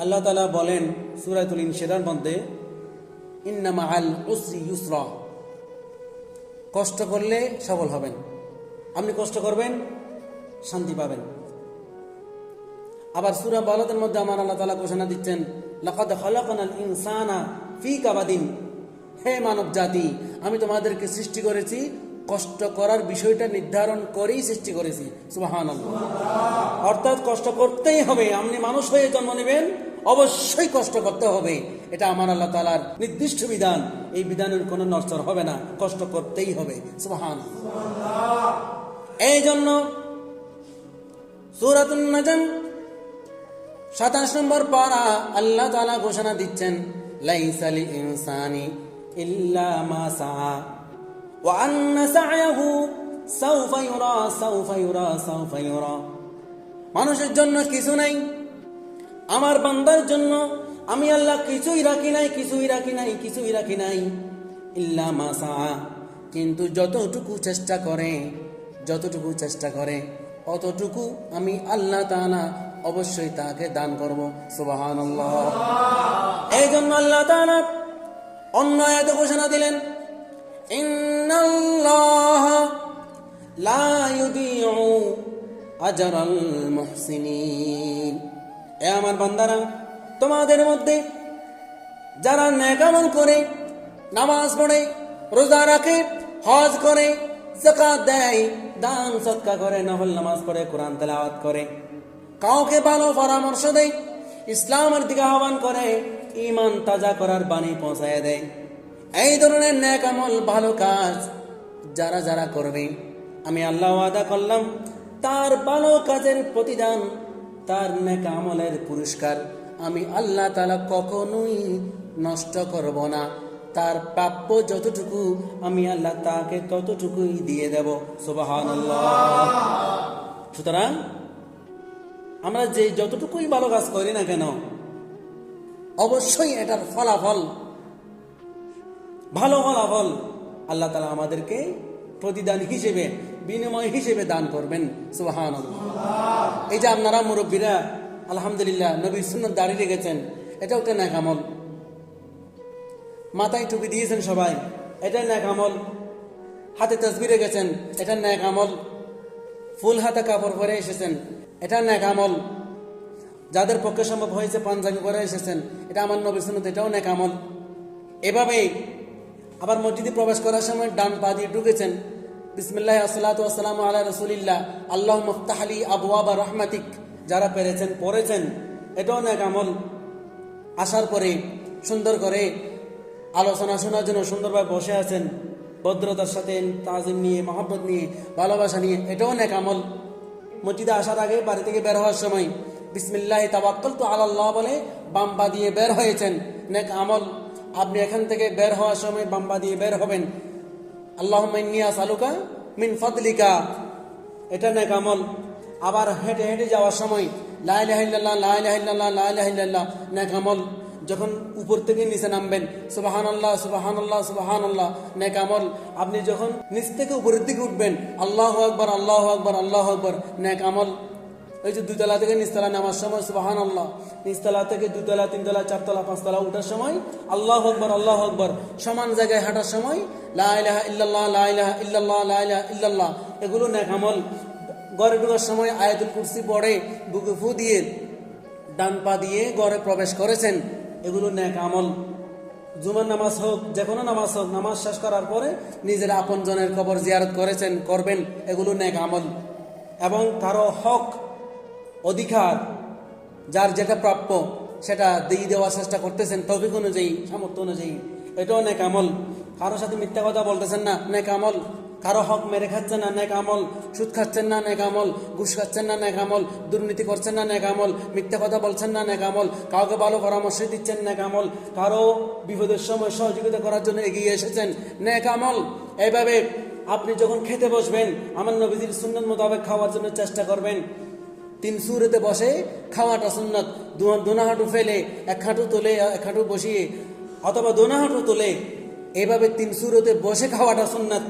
আল্লাহ তাআলা বলেন সূরাতুল ইনশিরার মধ্যে, ইন্না মাআল উসরি ইউসরা, কষ্ট করলে সফল হবেন। আপনি কষ্ট করবেন, শান্তি পাবেন। আবার সূরা বালাদের মধ্যে আমার আল্লাহ তাআলা ঘোষণা দিচ্ছেন, লাকাদ খালাকনাল ইনসানা ফি কাবাদিন, হে মানব জাতি, আমি তোমাদেরকে সৃষ্টি করেছি কষ্ট করার বিষয়টা নির্ধারণ করেই সৃষ্টি করেছি। সুবহানাল্লাহ। অর্থাৎ কষ্ট করতেই হবে। আপনি মানুষ হয়ে জন্ম নেবেন, অবশ্যই কষ্ট করতে হবে। এটা আমার আল্লাহ তাআলার নির্দিষ্ট বিধান। এই বিধানের কোনো নড়চড় হবে না, কষ্ট করতেই হবে। সুবহানাল্লাহ। এই জন্য সূরাতুন নাজম 27 নম্বর পারা আল্লাহ তাআলা ঘোষণা দিচ্ছেন, লাইসাল ইনসানি ইল্লা মা সাআ ওয়া আন্না সা'য়াহু সাওফা ইউরা সাওফা ইউরা সাওফা ইউরা। মানুষের জন্য কিছু নাই, আমার বান্দার জন্য আমি আল্লাহ কিছুই রাখি নাই, কিছুই রাখি নাই, কিছুই রাখি নাই। ইল্লা মা সাআ, কিন্তু যতটুকু চেষ্টা করে, যতটুকু চেষ্টা করে অতটুকু আমি আল্লাহ তাআলা অবশ্যই তাকে দান করব। সুবহানাল্লাহ। এই জন্য আল্লাহ তাআলা অন্য আয়াতে ঘোষণা দিলেন, ইন্নাল্লাহা লা ইউদিউ আজরাল মুহসিনিন। এ আমার বান্দারা, তোমাদের মধ্যে যারা নেক আমল করে, নামাজ পড়ে, রোজা রাখে, হজ করে, যাকাত দেয়, দান সদকা করে, নফল নামাজ পড়ে, কোরআন তেলাওয়াত করে, কাউকে ভালো পরামর্শ দেয়, ইসলামের দিকে আহ্বান করে, ঈমান তাজা করার বাণী পৌঁছায় দেয়, এই ধরনের নেক আমল ভালো কাজ যারা যারা করবে, আমি আল্লাহ ওয়াদা করলাম তার ভালো কাজের প্রতিদান, তার নেক আমলের পুরস্কার আমি আল্লাহ তাআলা কখনোই নষ্ট করব না। তার প্রাপ্য যতটুকু আমি আল্লাহ তাকে ততটুকুই দিয়ে দেব। সুবহানাল্লাহ। সুতরাং আমরা যে যতটুকুই ভালো কাজ করি না কেন, অবশ্যই এটার ফলাফল, ভালো ফলাফল আল্লাহ তাআলা আমাদেরকে প্রতিদান হিসেবে, বিনিময় হিসেবে দান করবেন। সুবহানাল্লাহ। এই যে আপনারা মুরব্বীরা আলহামদুলিল্লাহ নবীর সুন্নাত দাঁড়িয়ে রেখেছেন, এটাও একটা নেক আমল। মাথায় টুপি দিয়েছেন সবাই, এটা নেক আমল। হাতে তাসবিহ রেখেছেন, এটা নেক আমল। ফুল হাতে কাপড় পরে এসেছেন, এটা নেক আমল। যাদের পক্ষে সম্ভব হয়েছে পাঞ্জাবি পরে এসেছেন, এটা আমার নবীর সুন্নাত, এটাও নেক আমল। এভাবেই আবার মসজিদে প্রবেশ করার সময় ডান পা দিয়ে ঢুকেছেন, বিসমিল্লাহ আসসালাতু ওয়াসসালামু আলা রাসূলিল্লাহ আল্লাহুম্মা ইফতাহ লি আবওয়াবা রাহমাতিক, যারা পেরেছেন পড়েছেন, এটাও নেক আমল। আসার পরে সুন্দর করে আলোচনা শোনার জন্য সুন্দরভাবে বসে আছেন, ভদ্রতার সাথে, তাজিম নিয়ে, মহব্বত নিয়ে, ভালোবাসা নিয়ে, এটাও নেক আমল। মসজিদে আসার আগে বাড়ি থেকে বের হওয়ার সময় বিসমিল্লাহি তাওয়াক্কালতু আলাল্লাহ বলে বাম পা দিয়ে বের হয়েছেন, নেক আমল। আপনি এখান থেকে বের হওয়ার সময় বাম পা দিয়ে বের হবেন, আল্লাহুম্মা ইন্নী আসআলুকা মিন ফাদলিকা, এটা নেক আমল। আবার হেঁটে হেঁটে যাওয়ার সময় লা ইলাহা ইল্লাল্লাহ লা ইলাহা ইল্লাল্লাহ লা ইলাহা ইল্লাল্লাহ, নেক আমল। যখন উপর থেকে নিচে নামবেন সুবহানাল্লাহ সুবহানাল্লাহ সুবহানাল্লাহ, নেক আমল। আপনি যখন নিচ থেকে উপরের দিকে উঠবেন আল্লাহু আকবার আল্লাহু আকবার আল্লাহু আকবার, নেক আমল। ওই যে দুতলা থেকে নিচতলা নামার সময় সুবহানাল্লাহ, নিচতলা থেকে দুতলা, তিনতলা, চারতলা, পাঁচতলা উঠার সময় আল্লাহু আকবার আল্লাহু আকবার, সমান জায়গায় হাঁটার সময় লা ইলাহা ইল্লাল্লাহ লা ইলাহা ইল্লাল্লাহ লা ইলাহা ইল্লাল্লাহ, এগুলো নেক আমল। ঘরে ঢোকার সময় আয়াতুল কুরসি পড়ে বুকে ফু দিয়ে ডান পা দিয়ে ঘরে প্রবেশ করেছেন, এগুলো নেক আমল। জুমার নামাজ হোক, যে কোনো নামাজ হোক, নামাজ শেষ করার পরে নিজের আপনজনের কবর জিয়ারত করেছেন, করবেন, এগুলো নেক আমল। এবং কারো হক, অধিকার, যার যেটা প্রাপ্য সেটা দিয়ে দেওয়ার চেষ্টা করতেছেন তৌফিক অনুযায়ী, সামর্থ্য অনুযায়ী, এটাও নেক আমল। কারো সাথে মিথ্যা কথা বলতেছেন না, নেক আমল। কারো হক মেরে খাচ্ছেন না, নেক আমল। সুদ খাচ্ছেন না, নেক আমল। ঘুষ খাচ্ছেন না, নেক আমল। দুর্নীতি করছেন না, নেক আমল। মিথ্যা কথা বলছেন না, নেক আমল। কাউকে ভালো পরামর্শ দিচ্ছেন, নেক আমল। কারো বিপদের সময় সহযোগিতা করার জন্য এগিয়ে এসেছেন, নেক আমল। এইভাবে আপনি যখন খেতে বসবেন আমার নবীজির সুন্নাত মোতাবেক খাওয়ার জন্য চেষ্টা করবেন। 3 সুরেতে বসে খাওয়াটা সুন্নাত, দোনা হাঁটু ফেলে এক হাঁটু তোলে এক হাঁটু বসিয়ে, অথবা দোনা হাঁটু তোলে, এইভাবে 3 সুরতে বসে খাওয়াটা সুন্নাত,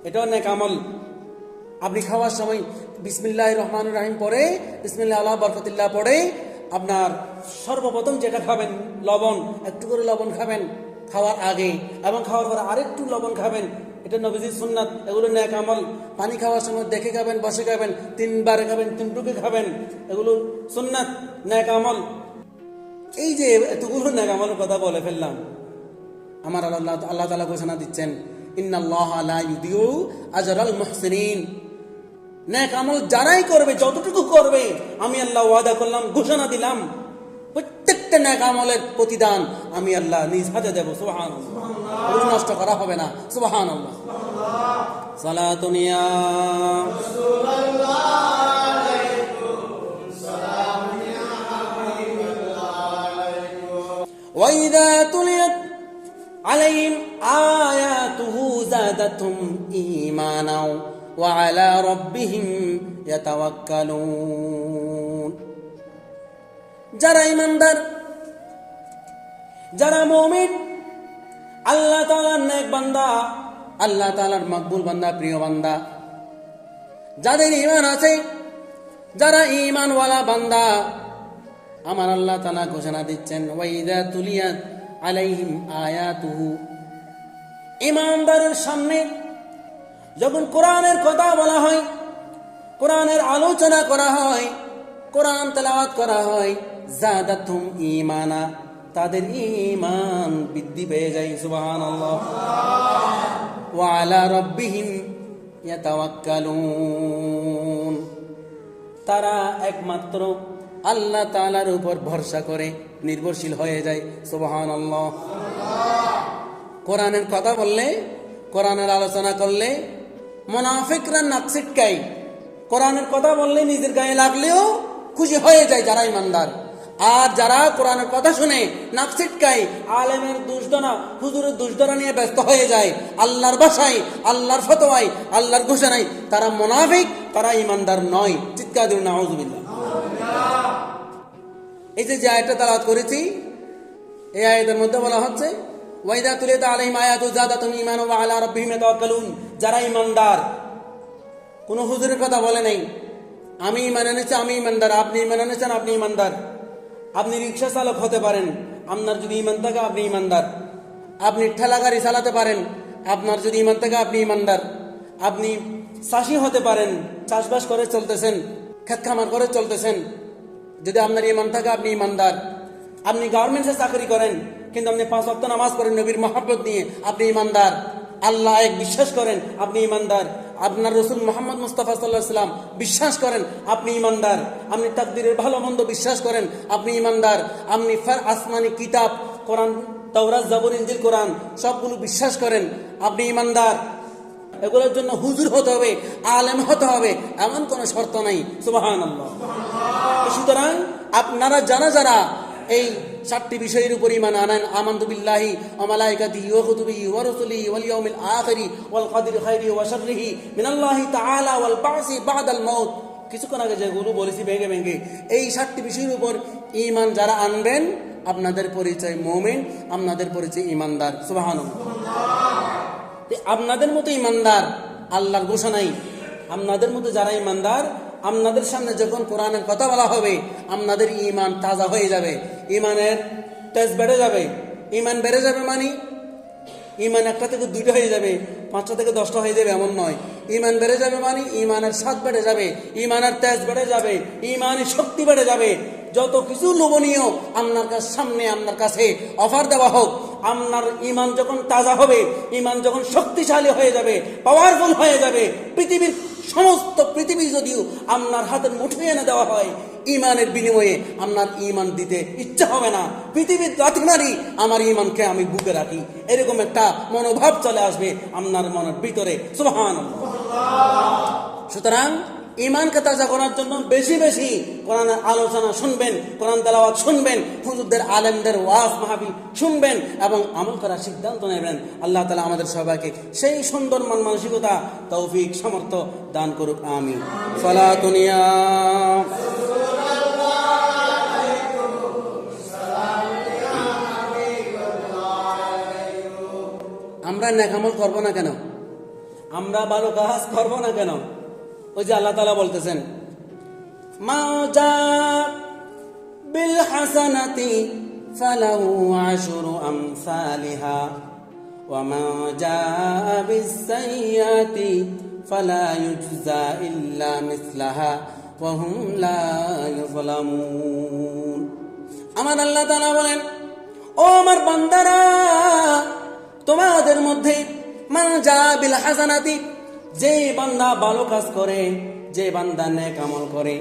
এটাও নেক আমল। আপনি খাওয়ার সময় বিসমিল্লাহির রহমানির রহিম পড়ে, বিসমিল্লাহ আলা বরকতিল্লাহ পড়ে আপনার সর্বপ্রথম যেটা খাবেন লবণ, একটু করে লবণ খাবেন খাওয়ার আগে, এবং খাওয়ার পরে আরেকটু লবণ খাবেন, এটা নবীজির সুন্নাত। এগুলো নেক আমল। পানি খাওয়ার সময় দেখে খাবেন, বসে খাবেন, 3 বার খাবেন, 3 টুকে খাবেন, এগুলো সুন্নাত, নেক আমল। এই যে এতগুলো নেক আমলের কথা বলে ফেললাম, আমার আল্লাহ তাআলা ঘোষণা দিচ্ছেন, ইন্নাল্লাহা লা ইউদিউ আজরাল মুহসিনিন। নেক আমল যারাই করবে, যতটুকু করবে, আমি আল্লাহ ওয়াদা করলাম, ঘোষণা দিলাম, প্রত্যেকটা নেক আমলের প্রতিদান আমি আল্লাহ নিজ হাতে দেব। সুবহানাল্লাহ। ওগুলো নষ্ট করা হবে না। সুবহানাল্লাহ। সালাতুন ইয়া রাসূলুল্লাহ আলাইকুম সালাম ইয়া হাবিবাল্লাহ আলাইকুম ওয়া ইযা তুলিয়াত আলাইহিম আয়াতুহু যাদাতুহুম ঈমানাও ওয়া আলা রাব্বিহিম ইয়াতাওয়াক্কালুন। যারা ঈমানদার, যারা মুমিন, আল্লাহ তাআলার নেক বান্দা, আল্লাহ তাআলার মকবুল বান্দা, প্রিয় বান্দা, যাদের ঈমান আছে, যারা ঈমানওয়ালা বান্দা, আমার আল্লাহ তাআলা ঘোষণা দিচ্ছেন, ওয়া ইযা তুলিয়াত আলাইহিম আয়াতুহু। ঈমানদারের সামনে যখন কোরআনের কথা বলা হয়, কোরআনের আলোচনা করা হয়, কোরআন তেলাওয়াত করা হয়, যাদাতুহুম ঈমানা, তাদের ঈমান বৃদ্ধি পেয়ে যায়। সুবহানাল্লাহ। ওয়া আলা রাব্বিহিম ইয়াতাওয়াক্কালুন। তারা একমাত্র আল্লাহ তাআলার উপর ভরসা করে নির্ভরশীল হয়ে যায়। সুবহানাল্লাহ। কোরআনের কথা বললে, কোরআনের আলোচনা করলে মুনাফিকরা নাক ছিটকায়। কোরআনের কথা বললে নিজের গায়ে লাগলেও খুশি হয়ে যায় যারা ঈমানদার। আর যারা কোরআনের কথা শুনে নাক ছিটকায়, আলেমের দুষদনা, হুজুরের দুষদনা নিয়ে ব্যস্ত হয়ে যায়, আল্লাহর ভাষায়, আল্লাহর ফতোয়ায়, আল্লাহর ঘোষণায়, তারা মুনাফিক, তারা ঈমানদার নয়। চিৎকার দিন নাউযুবিল্লাহ। এই যে আয়াতটা তেলাওয়াত করেছি, এই আয়াতের মধ্যে বলা হচ্ছে, ওয়া ইযা তুলিয়াত আলাইহিম আয়াতু যাদাতুহুম ঈমানাও ওয়া আলা রাব্বিহিম ইয়াতাওয়াক্কালুন। যারা ঈমানদার, কোনো হুজুরের কথা বলে নাই, আমি ঈমান এনেছি, আমি ঈমানদার, আপনি ঈমান এনেছেন, আপনি ঈমানদার। আপনি রিক্সা চালক হতে পারেন, আপনার যদি ঈমান থাকে আপনি ঈমানদার। আপনি ঠেলা গাড়ি চালাতে পারেন, আপনার যদি ঈমান থাকে আপনি ঈমানদার। আপনি চাষি হতে পারেন, চাষবাস করে চলতেছেন, ক্ষেত খামার করে চলতেছেন, যদি আপনার ঈমান থাকে আপনি ঈমানদার। আপনি গার্মেন্টসে চাকরি করেন, কিন্তু আপনি 5 ওয়াক্ত নামাজ পড়েন নবীর মহব্বত নিয়ে, আপনি ঈমানদার। আল্লাহ এক বিশ্বাস করেন, আপনি ঈমানদার। আপনার রাসূল মুহাম্মদ মুস্তাফা সাল্লাল্লাহু আলাইহি সাল্লাম বিশ্বাস করেন, আপনি ঈমানদার। আপনি তাকদীরের ভালো মন্দ বিশ্বাস করেন, আপনি ঈমানদার। আপনি আসমানি কিতাব, কোরআন, তাওরাত, জাবুর, ইনজিল, কোরআন সবগুলো বিশ্বাস করেন, আপনি ঈমানদার। এগুলোর জন্য হুজুর হতে হবে, আলেম হতে হবে, এমন কোনো শর্ত নাই। সুবহানাল্লাহ। সুতরাং আপনারা যারা এই 7টি বিষয়ের উপর ঈমান আনেন, আমানতু বিল্লাহি ওয়া মালাইকাতিহি ওয়া কুতুবিহি ওয়া রাসূলিহি ওয়াল ইয়াউমিল আখিরি ওয়াল কদরি খাইরিহি ওয়া শাররিহি মিনাল্লাহি তাআলা ওয়াল বা'সি বা'দাল মাউত, কিছুক্ষণ আগে যেগুলো বলেছি ভেঙে ভেঙে, এই 7টি বিষয়ের উপর ঈমান যারা আনবেন, আপনাদের পরিচয় মুমিন, আপনাদের পরিচয় ঈমানদার। সুবহানাল্লাহ। আপনাদের মতো ঈমানদার, আল্লাহর ঘোষণাই, আপনাদের মতো যারা ঈমানদার, আপনাদের সামনে যখন কোরআনের কথা বলা হবে, আপনাদের ঈমান তাজা হয়ে যাবে, ঈমানের তেজ বেড়ে যাবে। ঈমান বেড়ে যাবে মানে ঈমান 1টা থেকে 2টা হয়ে যাবে, 5টা থেকে 10টা হয়ে যাবে, এমন নয়। ঈমান বেড়ে যাবে মানে ঈমানের স্বাদ বেড়ে যাবে, ঈমানের তেজ বেড়ে যাবে, ঈমানের শক্তি বেড়ে যাবে। যত কিছু লোভনীয় আপনার সামনে, আপনার কাছে অফার দেওয়া হোক, আপনার ঈমান যখন তাজা হবে, ঈমান যখন শক্তিশালী হয়ে যাবে, পাওয়ারফুল হয়ে যাবে, পৃথিবীর সমস্ত পৃথিবী যদিও আপনার হাতের মুঠোয় এনে দেওয়া হয়, ঈমানের বিনিময়ে আপনার ঈমান দিতে ইচ্ছা হবে না। পৃথিবীর রাতনারী আমার ঈমানকে আমি বুকে রাখি, এরকম একটা মনোভাব চলে আসবে আপনার মনের ভিতরে। সুবহানাল্লাহ। সুতরাং ঈমানকে তাজা করার জন্য বেশি বেশি কোরআনের আলোচনা শুনবেন, কোরআন তেলাওয়াত শুনবেন, হুজুরদের, আলেমদের ওয়াজ মাহফিল শুনবেন এবং আমল করার সিদ্ধান্ত নেবেন। আল্লাহ তাআলা আমাদের সবাইকে সেই সুন্দর মন মানসিকতা, তৌফিক, সামর্থ্য দান করুক। আমিন। সালাতুন ইয়া আমরা নেক আমল করব না কেন? আমরা ভালো কাজ করব না কেন? ওই যে আল্লাহ তাআলা বলতেছেন, মা জা بالحسنة فله عشر أمثالها ومن جاء بالسيئة فلا يجزى إلا مثلها وهم لا يظلمون আমার আল্লাহ তাআলা বলেন, ও আমার বান্দারা, তোমাদের মধ্যে মান জা বিল হাসানাতি, যে বান্দা ভালো কাজ করে, যে বান্দা নেক আমল করে,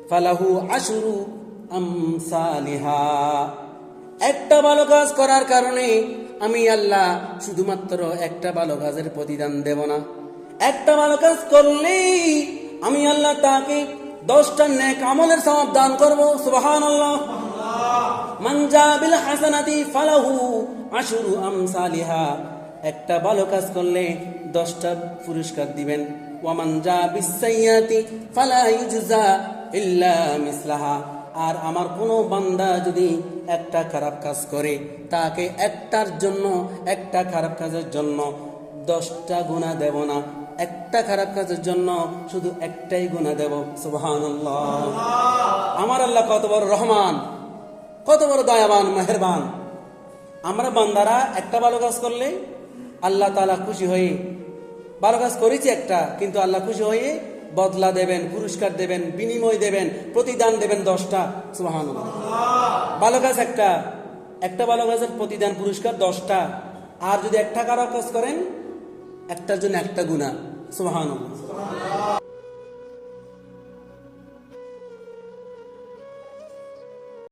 ফালাহু আশরু আমসালিহা, একটা ভালো কাজ করার কারণে আমি আল্লাহ শুধুমাত্র একটা ভালো কাজের প্রতিদান দেব না, একটা ভালো কাজ করলেই আমি আল্লাহ তাকে 10টা নেক আমলের সওয়াব দান করব। সুবহানাল্লাহ। মান জা বিল হাসানাতি ফালাহু আশরু আমসালিহা, একটা ভালো কাজ করলে 10টা পুরস্কার দিবেন। ওয়া মান জা বিস সাইয়্যাতি ফালা ইউজজা ইল্লা মিসলাহা, আর আমার কোনো বান্দা যদি একটা খারাপ কাজ করে, তাকে একটার জন্য, একটা খারাপ কাজের জন্য 10টা গুনাহ দেব না, একটা খারাপ কাজের জন্য শুধু একটাই গুনাহ দেব। সুবহানাল্লাহ। আমার আল্লাহ কত বড় রহমান, কত বড় দয়াবান, মেহেরবান। আমরা বান্দারা একটা ভালো কাজ করলে আল্লাহ তাআলা খুশি হয়ে, ভালো কাজ করেছি একটা, কিন্তু আল্লাহ খুশি হয়ে বদলা দেবেন, পুরস্কার দেবেন, বিনিময় দেবেন, প্রতিদান দেবেন 10টা। সুবহানাল্লাহ। ভালো কাজ একটা, একটা ভালো কাজের প্রতিদান পুরস্কার 10টা, আর যদি একটা খারাপ কাজ করেন একটার জন্য একটা গুনাহ। সুবহানাল্লাহ।